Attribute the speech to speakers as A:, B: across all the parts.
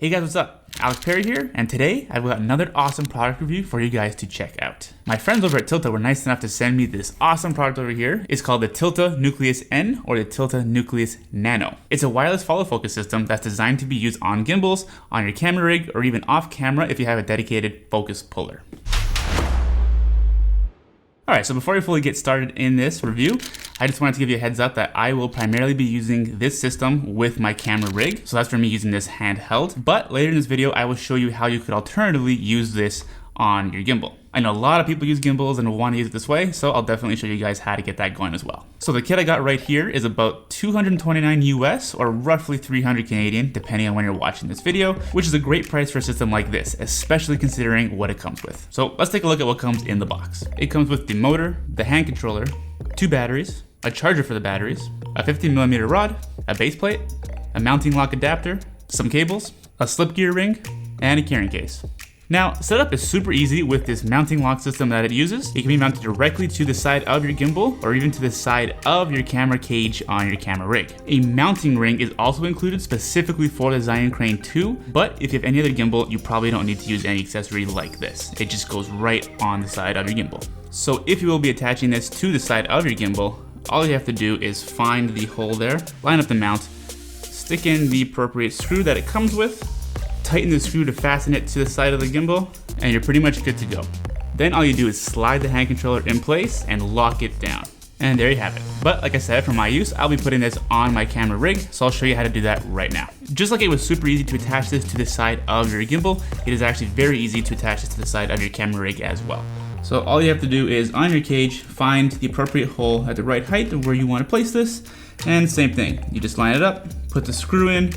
A: Hey guys, what's up? Alex Perri here, and today I've got another awesome product review for you guys to check out. My friends over at Tilta were nice enough to send me this awesome product over here. It's called the Tilta Nucleus N or the Tilta Nucleus Nano. It's a wireless follow focus system that's designed to be used on gimbals, on your camera rig, or even off camera if you have a dedicated focus puller. Alright, so before we fully get started in this review, I just wanted to give you a heads up that I will primarily be using this system with my camera rig. So that's for me using this handheld. But later in this video, I will show you how you could alternatively use this on your gimbal. I know a lot of people use gimbals and will want to use it this way, so I'll definitely show you guys how to get that going as well. So the kit I got right here is about $229 US or roughly 300 Canadian, depending on when you're watching this video, which is a great price for a system like this, especially considering what it comes with. So let's take a look at what comes in the box. It comes with the motor, the hand controller, 2 batteries, a charger for the batteries, a 15mm rod, a base plate, a mounting lock adapter, some cables, a slip gear ring, and a carrying case. Now, setup is super easy with this mounting lock system that it uses. It can be mounted directly to the side of your gimbal or even to the side of your camera cage on your camera rig. A mounting ring is also included specifically for the Zion Crane 2, but if you have any other gimbal, you probably don't need to use any accessory like this. It just goes right on the side of your gimbal. So if you will be attaching this to the side of your gimbal, all you have to do is find the hole there, line up the mount, stick in the appropriate screw that it comes with, tighten the screw to fasten it to the side of the gimbal, and you're pretty much good to go. Then all you do is slide the hand controller in place and lock it down. And there you have it. But like I said, for my use, I'll be putting this on my camera rig, so I'll show you how to do that right now. Just like it was super easy to attach this to the side of your gimbal, it is actually very easy to attach this to the side of your camera rig as well. So all you have to do is, on your cage, find the appropriate hole at the right height of where you want to place this, and same thing. You just line it up, put the screw in,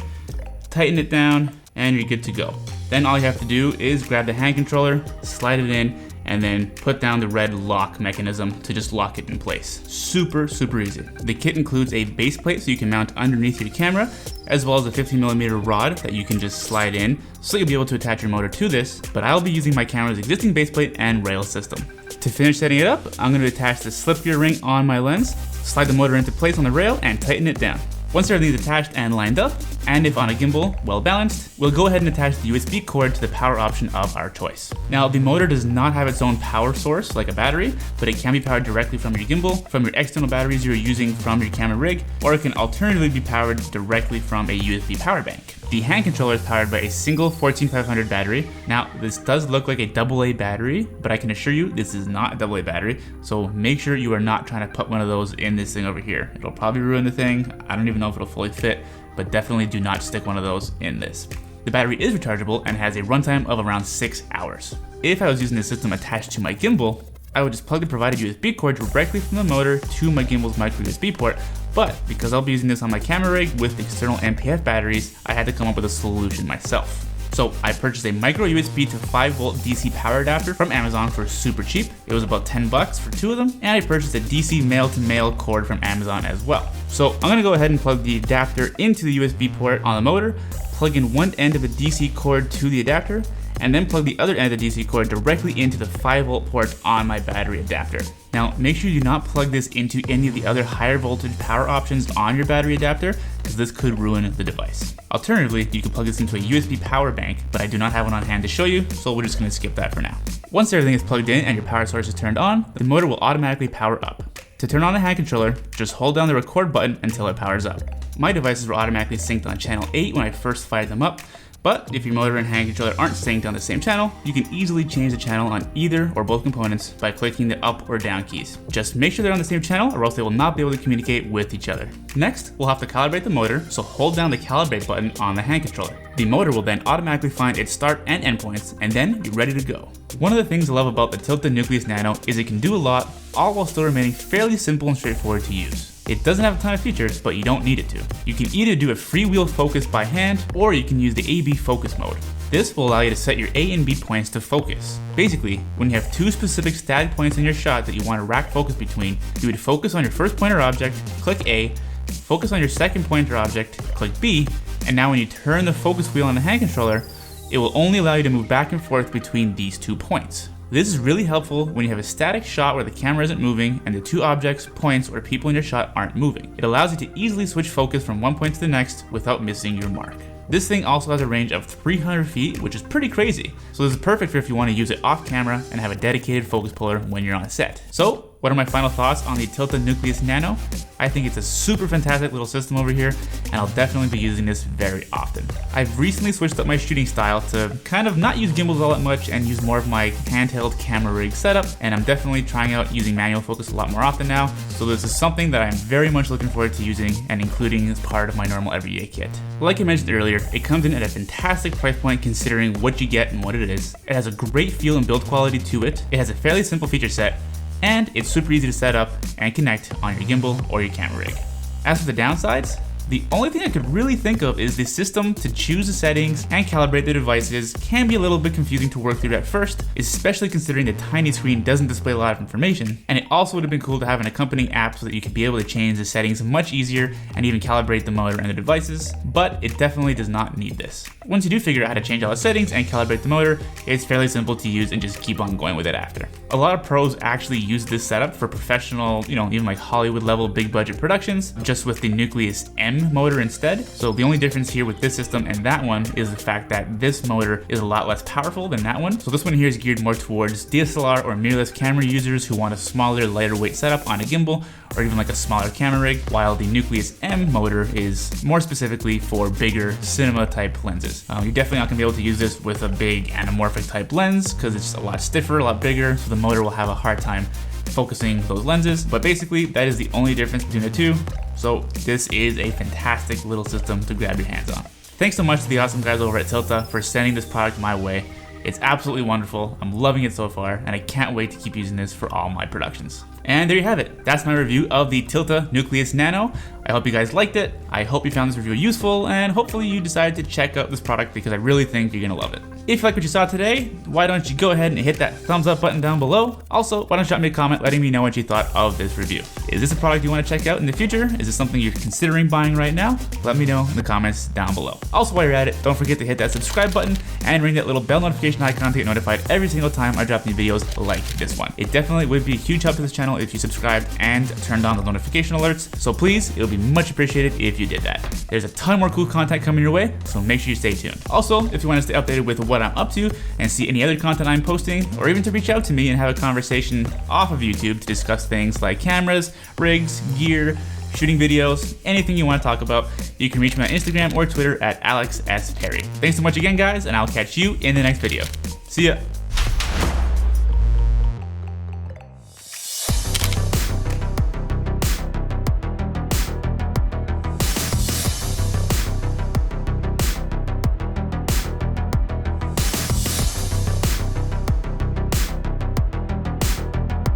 A: tighten it down, and you're good to go. Then all you have to do is grab the hand controller, slide it in, and then put down the red lock mechanism to just lock it in place. Super, super easy. The kit includes a base plate so you can mount underneath your camera, as well as a 15mm rod that you can just slide in, so you'll be able to attach your motor to this, but I'll be using my camera's existing base plate and rail system. To finish setting it up, I'm going to attach the slip gear ring on my lens, slide the motor into place on the rail, and tighten it down. Once everything's attached and lined up, and if on a gimbal, well balanced, we'll go ahead and attach the USB cord to the power option of our choice. Now, the motor does not have its own power source like a battery, but it can be powered directly from your gimbal, from your external batteries you're using from your camera rig, or it can alternatively be powered directly from a USB power bank. The hand controller is powered by a single 14500 battery. Now, this does look like a AA battery, but I can assure you this is not a AA battery, so make sure you are not trying to put one of those in this thing over here. It'll probably ruin the thing. I don't even know if it'll fully fit, but definitely do not stick one of those in this. The battery is rechargeable and has a runtime of around 6 hours. If I was using this system attached to my gimbal, I would just plug the provided USB cord directly from the motor to my gimbal's micro USB port, but because I'll be using this on my camera rig with external MPF batteries, I had to come up with a solution myself. So I purchased a micro USB to 5V DC power adapter from Amazon for super cheap. It was about 10 bucks for 2 of them, and I purchased a DC male-to-male cord from Amazon as well. So I'm gonna go ahead and plug the adapter into the USB port on the motor, plug in one end of the DC cord to the adapter, and then plug the other end of the DC cord directly into the 5V port on my battery adapter. Now, make sure you do not plug this into any of the other higher voltage power options on your battery adapter, because this could ruin the device. Alternatively, you can plug this into a USB power bank, but I do not have one on hand to show you, so we're just gonna skip that for now. Once everything is plugged in and your power source is turned on, the motor will automatically power up. To turn on the hand controller, just hold down the record button until it powers up. My devices were automatically synced on channel 8 when I first fired them up, but if your motor and hand controller aren't synced on the same channel, you can easily change the channel on either or both components by clicking the up or down keys. Just make sure they're on the same channel or else they will not be able to communicate with each other. Next, we'll have to calibrate the motor, so hold down the calibrate button on the hand controller. The motor will then automatically find its start and end points, and then you're ready to go. One of the things I love about the Tilta Nucleus Nano is it can do a lot, all while still remaining fairly simple and straightforward to use. It doesn't have a ton of features, but you don't need it to. You can either do a freewheel focus by hand, or you can use the A/B focus mode. This will allow you to set your A and B points to focus. Basically, when you have 2 specific static points in your shot that you want to rack focus between, you would focus on your first pointer object, click A, focus on your second pointer object, click B, and now when you turn the focus wheel on the hand controller, it will only allow you to move back and forth between these 2 points. This is really helpful when you have a static shot where the camera isn't moving and the 2 objects, points, or people in your shot aren't moving. It allows you to easily switch focus from one point to the next without missing your mark. This thing also has a range of 300 feet, which is pretty crazy. So this is perfect for if you want to use it off camera and have a dedicated focus puller when you're on set. So what are my final thoughts on the Tilta Nucleus Nano? I think it's a super fantastic little system over here, and I'll definitely be using this very often. I've recently switched up my shooting style to kind of not use gimbals all that much and use more of my handheld camera rig setup, and I'm definitely trying out using manual focus a lot more often now, so this is something that I'm very much looking forward to using and including as part of my normal everyday kit. Like I mentioned earlier, it comes in at a fantastic price point considering what you get and what it is. It has a great feel and build quality to it. It has a fairly simple feature set, and it's super easy to set up and connect on your gimbal or your camera rig. As for the downsides, the only thing I could really think of is the system to choose the settings and calibrate the devices can be a little bit confusing to work through at first, especially considering the tiny screen doesn't display a lot of information. And it also would have been cool to have an accompanying app so that you could be able to change the settings much easier and even calibrate the motor and the devices, but it definitely does not need this. Once you do figure out how to change all the settings and calibrate the motor, it's fairly simple to use and just keep on going with it after. A lot of pros actually use this setup for professional, even like Hollywood level big budget productions, just with the Nucleus M motor instead. So the only difference here with this system and that one is the fact that this motor is a lot less powerful than that one. So this one here is geared more towards DSLR or mirrorless camera users who want a smaller, lighter weight setup on a gimbal or even like a smaller camera rig, while the Nucleus M motor is more specifically for bigger cinema type lenses. You're definitely not gonna be able to use this with a big anamorphic type lens because it's a lot stiffer, a lot bigger, so the motor will have a hard time focusing those lenses. But basically that is the only difference between the two. So this is a fantastic little system to grab your hands on. Thanks so much to the awesome guys over at Tilta for sending this product my way. It's absolutely wonderful. I'm loving it so far, and I can't wait to keep using this for all my productions. And there you have it. That's my review of the Tilta Nucleus Nano. I hope you guys liked it. I hope you found this review useful, and hopefully you decided to check out this product because I really think you're gonna love it. If you like what you saw today, why don't you go ahead and hit that thumbs up button down below. Also, why don't you drop me a comment letting me know what you thought of this review. Is this a product you want to check out in the future? Is this something you're considering buying right now? Let me know in the comments down below. Also, while you're at it, don't forget to hit that subscribe button and ring that little bell notification icon to get notified every single time I drop new videos like this one. It definitely would be a huge help to this channel if you subscribed and turned on the notification alerts. So please, it would be much appreciated if you did that. There's a ton more cool content coming your way, so make sure you stay tuned. Also, if you want to stay updated with what I'm up to and see any other content I'm posting, or even to reach out to me and have a conversation off of YouTube to discuss things like cameras, rigs, gear, shooting videos, anything you want to talk about, you can reach me on Instagram or Twitter at AlexSPerri. Thanks so much again, guys, and I'll catch you in the next video. See ya.